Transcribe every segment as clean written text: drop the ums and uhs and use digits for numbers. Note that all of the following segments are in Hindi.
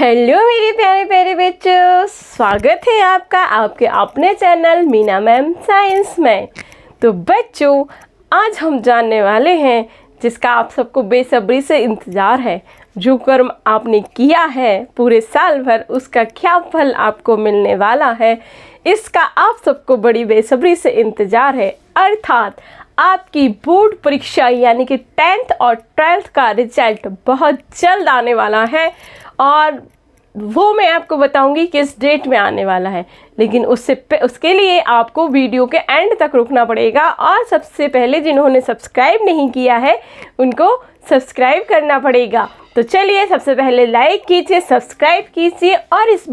हेलो मेरे प्यारे प्यारे बच्चों, स्वागत है आपका आपके अपने चैनल मीना मैम साइंस में। तो बच्चों, आज हम जानने वाले हैं जिसका आप सबको बेसब्री से इंतज़ार है। जो कर्म आपने किया है पूरे साल भर, उसका क्या फल आपको मिलने वाला है, इसका आप सबको बड़ी बेसब्री से इंतज़ार है। अर्थात आपकी बोर्ड परीक्षा यानी कि 10th और 12th का रिजल्ट बहुत जल्द आने वाला है और वो मैं आपको बताऊंगी किस डेट में आने वाला है। लेकिन उसके लिए आपको वीडियो के एंड तक रुकना पड़ेगा और सबसे पहले जिन्होंने सब्सक्राइब नहीं किया है उनको सब्सक्राइब करना पड़ेगा। तो चलिए, सबसे पहले लाइक कीजिए, सब्सक्राइब कीजिए और इस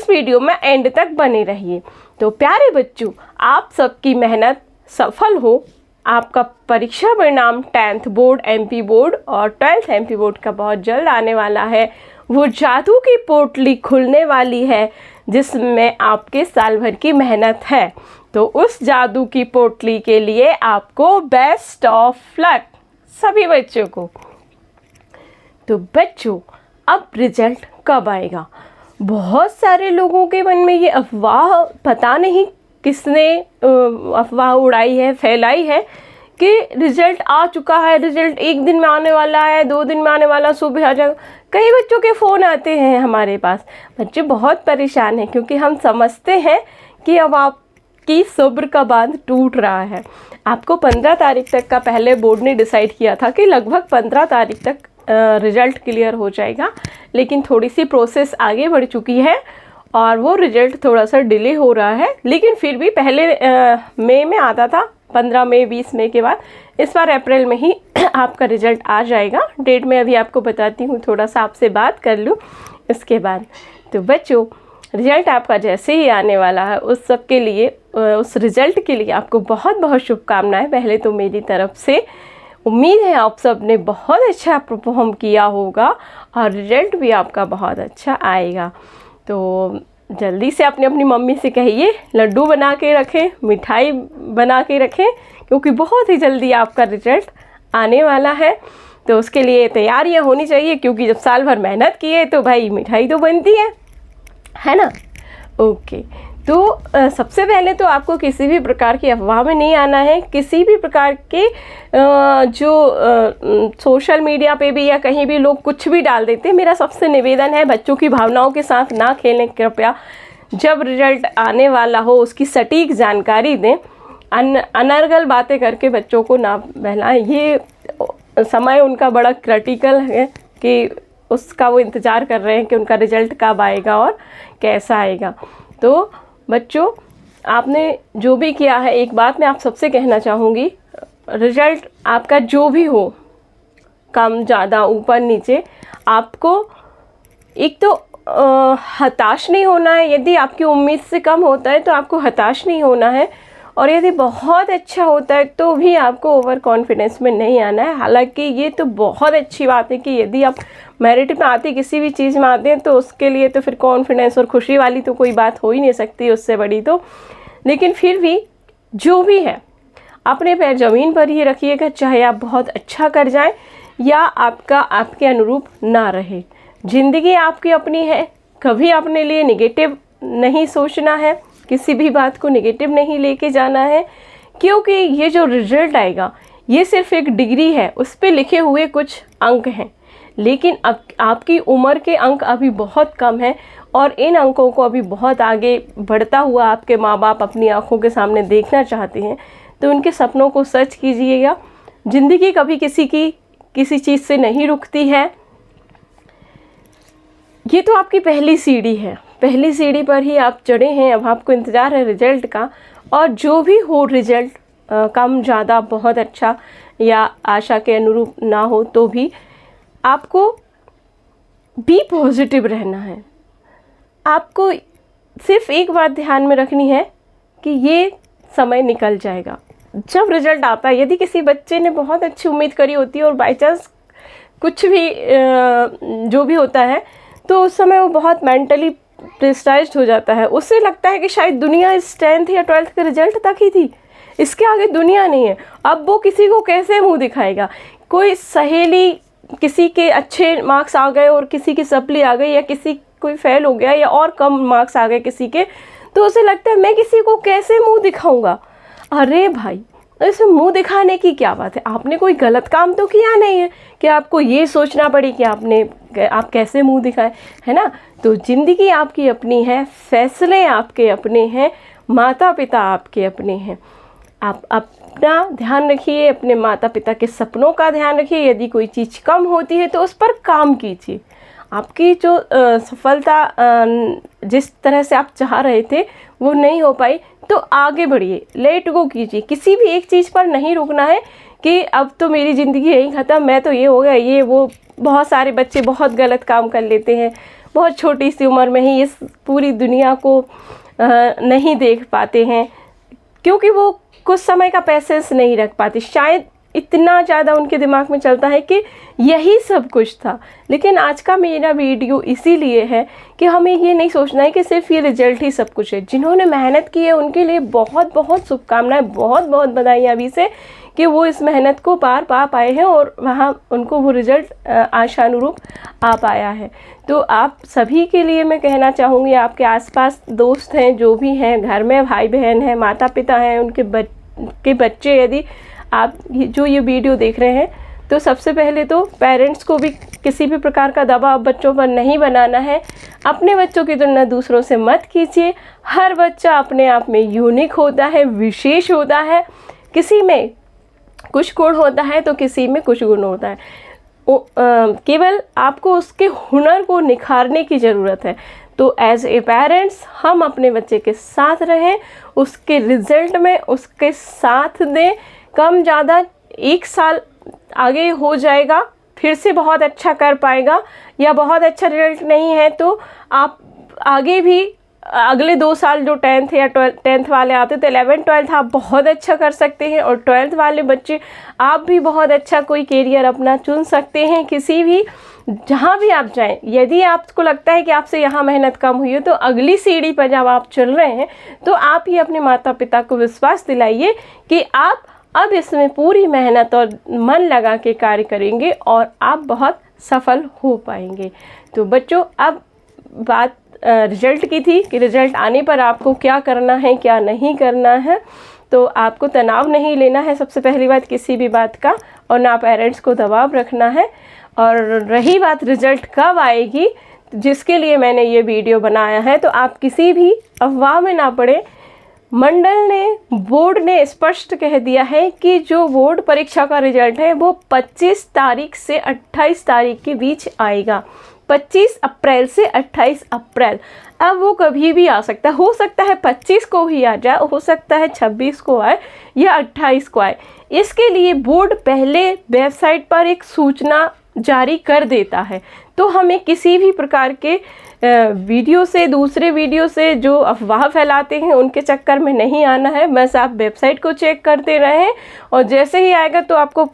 वीडियो में एंड तक बने रहिए। तो प्यारे बच्चों, आप सबकी मेहनत सफल हो। आपका परीक्षा परिणाम 10th बोर्ड MP बोर्ड और 12th MP बोर्ड का बहुत जल्द आने वाला है। वो जादू की पोटली खुलने वाली है जिसमें आपके साल भर की मेहनत है। तो उस जादू की पोटली के लिए आपको बेस्ट ऑफ लक सभी बच्चों को। तो बच्चों, अब रिजल्ट कब आएगा? बहुत सारे लोगों के मन में ये अफवाह, पता नहीं किसने अफवाह उड़ाई है, फैलाई है कि रिजल्ट आ चुका है, रिजल्ट 1 दिन में आने वाला है, 2 दिन में आने वाला, सुबह आ जाएगा। कई बच्चों के फ़ोन आते हैं हमारे पास। बच्चे बहुत परेशान हैं क्योंकि हम समझते हैं कि अब आपकी सब्र का बांध टूट रहा है। आपको 15 तारीख तक का पहले बोर्ड ने डिसाइड किया था कि लगभग 15 तारीख तक रिज़ल्ट क्लियर हो जाएगा, लेकिन थोड़ी सी प्रोसेस आगे बढ़ चुकी है और वो रिज़ल्ट थोड़ा सा डिले हो रहा है। लेकिन फिर भी पहले मई में आता था, 15 मई 20 मई के बाद। इस बार अप्रैल में ही आपका रिज़ल्ट आ जाएगा। डेट मैं अभी आपको बताती हूँ, थोड़ा सा आपसे बात कर लूँ इसके बाद। तो बच्चों, रिज़ल्ट आपका जैसे ही आने वाला है उस सब के लिए, उस रिज़ल्ट के लिए आपको बहुत बहुत शुभकामनाएं पहले तो मेरी तरफ से। उम्मीद है आप सब ने बहुत अच्छा परफॉर्म किया होगा और रिज़ल्ट भी आपका बहुत अच्छा आएगा। तो जल्दी से अपनी मम्मी से कहिए लड्डू बना के रखें, मिठाई बना के रखें, क्योंकि बहुत ही जल्दी आपका रिजल्ट आने वाला है। तो उसके लिए तैयारियां होनी चाहिए, क्योंकि जब साल भर मेहनत की है तो भाई मिठाई तो बनती है ना। ओके, तो सबसे पहले तो आपको किसी भी प्रकार की अफवाह में नहीं आना है। किसी भी प्रकार के सोशल मीडिया पे भी या कहीं भी लोग कुछ भी डाल देते हैं। मेरा सबसे निवेदन है, बच्चों की भावनाओं के साथ ना खेलें कृपया। जब रिजल्ट आने वाला हो उसकी सटीक जानकारी दें। अनर्गल बातें करके बच्चों को ना बहलाएं। ये समय उनका बड़ा क्रिटिकल है कि उसका वो इंतज़ार कर रहे हैं कि उनका रिजल्ट कब आएगा और कैसा आएगा। तो बच्चों, आपने जो भी किया है, एक बात मैं आप सबसे कहना चाहूँगी, रिजल्ट आपका जो भी हो, कम ज़्यादा ऊपर नीचे, आपको एक तो हताश नहीं होना है। यदि आपकी उम्मीद से कम होता है तो आपको हताश नहीं होना है, और यदि बहुत अच्छा होता है तो भी आपको ओवर कॉन्फिडेंस में नहीं आना है। हालांकि ये तो बहुत अच्छी बात है कि यदि आप मेरिट में आते, किसी भी चीज़ में आते हैं, तो उसके लिए तो फिर कॉन्फिडेंस और खुशी वाली तो कोई बात हो ही नहीं सकती उससे बड़ी तो। लेकिन फिर भी जो भी है, अपने पैर ज़मीन पर ही रखिएगा, चाहे आप बहुत अच्छा कर जाएं या आपके अनुरूप ना रहे। ज़िंदगी आपकी अपनी है, कभी अपने लिए नेगेटिव नहीं सोचना है, किसी भी बात को नेगेटिव नहीं लेके जाना है, क्योंकि ये जो रिजल्ट आएगा ये सिर्फ एक डिग्री है, उस पे लिखे हुए कुछ अंक हैं। लेकिन अब आपकी उम्र के अंक अभी बहुत कम है और इन अंकों को अभी बहुत आगे बढ़ता हुआ आपके माँ बाप अपनी आंखों के सामने देखना चाहते हैं। तो उनके सपनों को सच कीजिएगा। ज़िंदगी कभी किसी चीज़ से नहीं रुकती है। ये तो आपकी पहली सीढ़ी है, पहली सीढ़ी पर ही आप चढ़े हैं। अब आपको इंतज़ार है रिजल्ट का, और जो भी हो रिजल्ट, कम ज़्यादा, बहुत अच्छा या आशा के अनुरूप ना हो, तो भी आपको बी पॉजिटिव रहना है। आपको सिर्फ एक बात ध्यान में रखनी है कि ये समय निकल जाएगा। जब रिजल्ट आता है, यदि किसी बच्चे ने बहुत अच्छी उम्मीद करी होती है और बाई चांस कुछ भी जो भी होता है, तो उस समय वो बहुत मेंटली प्रेस्टाइज्ड हो जाता है। उससे लगता है कि शायद दुनिया इस 10th या 12th के रिजल्ट तक ही थी, इसके आगे दुनिया नहीं है। अब वो किसी को कैसे मुंह दिखाएगा? कोई सहेली किसी के अच्छे मार्क्स आ गए और किसी की सप्ली आ गई, या किसी कोई फेल हो गया या और कम मार्क्स आ गए किसी के, तो उसे लगता है मैं किसी को कैसे मुंह दिखाऊंगा। अरे भाई, इसमें मुंह दिखाने की क्या बात है? आपने कोई गलत काम तो किया नहीं है कि आपको ये सोचना पड़े कि आप कैसे मुंह दिखाएं, है ना। तो ज़िंदगी आपकी अपनी है, फैसले आपके अपने हैं, माता पिता आपके अपने हैं। आप अपना ध्यान रखिए, अपने माता पिता के सपनों का ध्यान रखिए। यदि कोई चीज़ कम होती है तो उस पर काम कीजिए। आपकी जो सफलता जिस तरह से आप चाह रहे थे वो नहीं हो पाई तो आगे बढ़िए, लेट गो कीजिए। किसी भी एक चीज़ पर नहीं रुकना है कि अब तो मेरी ज़िंदगी यहीं ख़त्म, मैं तो ये हो गया ये वो। बहुत सारे बच्चे बहुत गलत काम कर लेते हैं, बहुत छोटी सी उम्र में ही इस पूरी दुनिया को नहीं देख पाते हैं, क्योंकि वो कुछ समय का पैसेंस नहीं रख पाते। शायद इतना ज़्यादा उनके दिमाग में चलता है कि यही सब कुछ था। लेकिन आज का मेरा वीडियो इसीलिए है कि हमें ये नहीं सोचना है कि सिर्फ ये रिजल्ट ही सब कुछ है। जिन्होंने मेहनत की है उनके लिए बहुत बहुत शुभकामनाएं, बहुत बहुत बधाइयाँ अभी से कि वो इस मेहनत को पार पा पाए हैं और वहाँ उनको वो रिज़ल्ट आशानुरूप आ पाया है। तो आप सभी के लिए मैं कहना चाहूँगी, आपके आसपास दोस्त हैं, जो भी हैं, घर में भाई बहन हैं, माता पिता हैं, उनके बच्चे, यदि आप जो ये वीडियो देख रहे हैं, तो सबसे पहले तो पेरेंट्स को भी किसी भी प्रकार का दबाव बच्चों पर नहीं बनाना है। अपने बच्चों की तुलना दूसरों से मत कीजिए। हर बच्चा अपने आप में यूनिक होता है, विशेष होता है। किसी में कुछ गुण होता है तो किसी में कुछ गुण होता है। केवल आपको उसके हुनर को निखारने की ज़रूरत है। तो एज ए पेरेंट्स हम अपने बच्चे के साथ रहें, उसके रिज़ल्ट में उसके साथ दें। कम ज़्यादा 1 साल आगे हो जाएगा, फिर से बहुत अच्छा कर पाएगा, या बहुत अच्छा रिजल्ट नहीं है तो आप आगे भी अगले 2 साल जो 10th या 10th वाले आते तो 11th 12th आप बहुत अच्छा कर सकते हैं। और 12th वाले बच्चे आप भी बहुत अच्छा कोई कैरियर अपना चुन सकते हैं, किसी भी जहाँ भी आप जाएं। यदि आपको लगता है कि आपसे यहाँ मेहनत कम हुई है तो अगली सीढ़ी पर जब आप चल रहे हैं तो आप ही अपने माता पिता को विश्वास दिलाइए कि आप अब इसमें पूरी मेहनत और मन लगा के कार्य करेंगे और आप बहुत सफल हो पाएंगे। तो बच्चों, अब बात रिज़ल्ट की थी कि रिज़ल्ट आने पर आपको क्या करना है, क्या नहीं करना है। तो आपको तनाव नहीं लेना है सबसे पहली बात किसी भी बात का, और ना पेरेंट्स को दबाव रखना है। और रही बात रिज़ल्ट कब आएगी, जिसके लिए मैंने ये वीडियो बनाया है, तो आप किसी भी अफवाह में ना पड़े। मंडल ने, बोर्ड ने स्पष्ट कह दिया है कि जो बोर्ड परीक्षा का रिजल्ट है वो 25 तारीख से 28 तारीख के बीच आएगा। 25 अप्रैल से 28 अप्रैल। अब वो कभी भी आ सकता है, हो सकता है 25 को ही आ जाए, हो सकता है 26 को आए या 28 को आए। इसके लिए बोर्ड पहले वेबसाइट पर एक सूचना जारी कर देता है। तो हमें किसी भी प्रकार के वीडियो से, दूसरे वीडियो से जो अफवाह फैलाते हैं उनके चक्कर में नहीं आना है। बस आप वेबसाइट को चेक करते रहें और जैसे ही आएगा तो आपको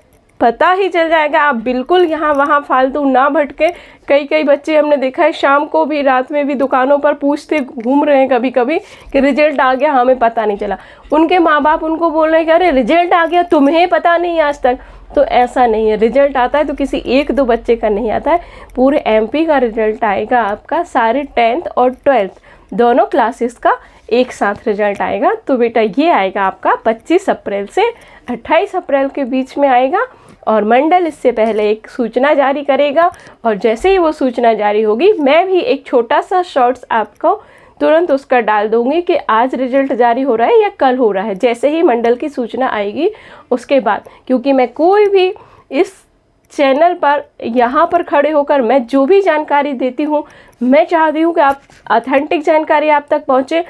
पता ही चल जाएगा। आप बिल्कुल यहाँ वहाँ फालतू ना भटके। कई बच्चे हमने देखा है शाम को भी, रात में भी दुकानों पर पूछते घूम रहे हैं कभी कभी कि रिजल्ट आ गया, हमें पता नहीं चला। उनके माँ बाप उनको बोल रहे हैं कि अरे रिजल्ट आ गया, तुम्हें पता नहीं आज तक। तो ऐसा नहीं है, रिजल्ट आता है तो किसी 1-2 बच्चे का नहीं आता है, पूरे MP का रिजल्ट आएगा आपका। सारे 10th और 12th दोनों क्लासेस का एक साथ रिजल्ट आएगा। तो बेटा ये आएगा आपका 25 अप्रैल से 28 अप्रैल के बीच में आएगा। और मंडल इससे पहले एक सूचना जारी करेगा, और जैसे ही वो सूचना जारी होगी मैं भी एक छोटा सा शॉर्ट्स आपको तुरंत उसका डाल दूंगी कि आज रिजल्ट जारी हो रहा है या कल हो रहा है, जैसे ही मंडल की सूचना आएगी उसके बाद। क्योंकि मैं कोई भी इस चैनल पर यहाँ पर खड़े होकर मैं जो भी जानकारी देती हूँ, मैं चाहती हूँ कि आप ऑथेंटिक जानकारी आप तक पहुँचे,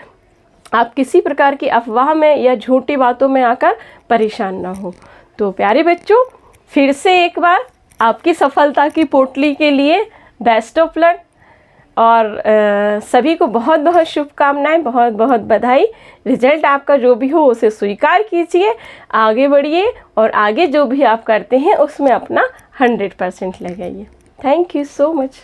आप किसी प्रकार की अफवाह में या झूठी बातों में आकर परेशान ना हो। तो प्यारे बच्चों, फिर से एक बार आपकी सफलता की पोटली के लिए बेस्ट ऑफ लक, और सभी को बहुत बहुत शुभकामनाएं, बहुत बहुत बधाई। रिजल्ट आपका जो भी हो उसे स्वीकार कीजिए, आगे बढ़िए और आगे जो भी आप करते हैं उसमें अपना 100% लगाइए। Thank you so much.